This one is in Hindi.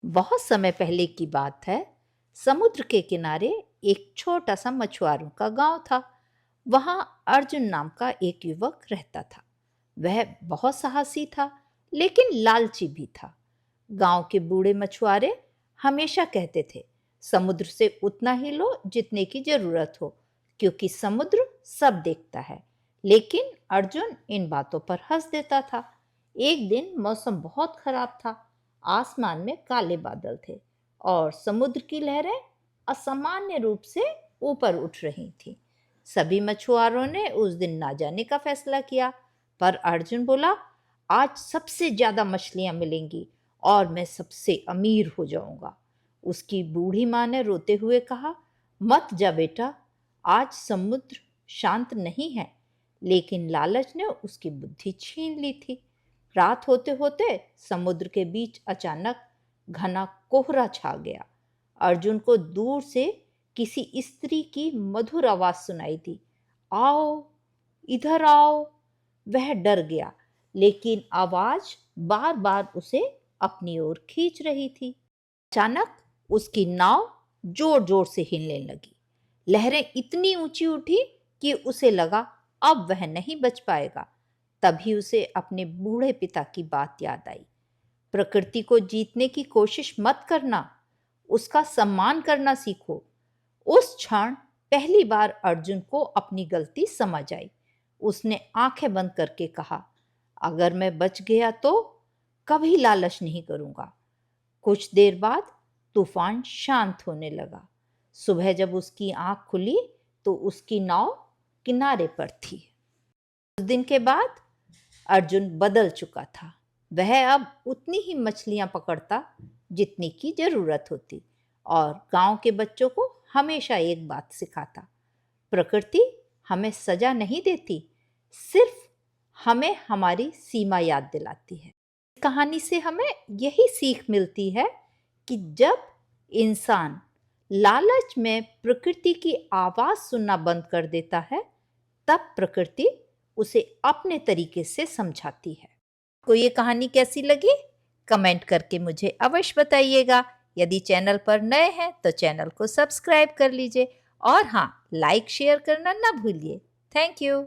बहुत समय पहले की बात है। समुद्र के किनारे एक छोटा सा मछुआरों का गांव था। वहां अर्जुन नाम का एक युवक रहता था। वह बहुत साहसी था, लेकिन लालची भी था। गांव के बूढ़े मछुआरे हमेशा कहते थे, समुद्र से उतना ही लो जितने की जरूरत हो, क्योंकि समुद्र सब देखता है। लेकिन अर्जुन इन बातों पर हंस देता था। एक दिन मौसम बहुत खराब था। आसमान में काले बादल थे और समुद्र की लहरें असामान्य रूप से ऊपर उठ रही थीं। सभी मछुआरों ने उस दिन ना जाने का फैसला किया, पर अर्जुन बोला, आज सबसे ज्यादा मछलियां मिलेंगी और मैं सबसे अमीर हो जाऊंगा। उसकी बूढ़ी माँ ने रोते हुए कहा, मत जा बेटा, आज समुद्र शांत नहीं है। लेकिन लालच ने उसकी बुद्धि छीन ली थी। रात होते होते समुद्र के बीच अचानक घना कोहरा छा गया। अर्जुन को दूर से किसी स्त्री की मधुर आवाज सुनाई दी, आओ, इधर आओ। वह डर गया, लेकिन आवाज बार बार उसे अपनी ओर खींच रही थी। अचानक उसकी नाव जोर जोर से हिलने लगी। लहरें इतनी ऊंची उठी कि उसे लगा अब वह नहीं बच पाएगा। तभी उसे अपने बूढ़े पिता की बात याद आई। प्रकृति को जीतने की कोशिश मत करना, उसका सम्मान करना सीखो। उस क्षण पहली बार अर्जुन को अपनी गलती समझ आई। उसने आंखें बंद करके कहा, अगर मैं बच गया तो कभी लालच नहीं करूंगा। कुछ देर बाद तूफान शांत होने लगा। सुबह जब उसकी आंख खुली तो उसकी नाव किनारे पर थी। कुछ दिन के बाद अर्जुन बदल चुका था। वह अब उतनी ही मछलियां पकड़ता जितनी की जरूरत होती, और गांव के बच्चों को हमेशा एक बात सिखाता, प्रकृति हमें सजा नहीं देती, सिर्फ हमें हमारी सीमा याद दिलाती है। इस कहानी से हमें यही सीख मिलती है कि जब इंसान लालच में प्रकृति की आवाज सुनना बंद कर देता है, तब प्रकृति उसे अपने तरीके से समझाती है। को ये कहानी कैसी लगी? कमेंट करके मुझे अवश्य बताइएगा। यदि चैनल पर नए हैं तो चैनल को सब्सक्राइब कर लीजिए और हाँ, लाइक शेयर करना ना भूलिए। Thank you.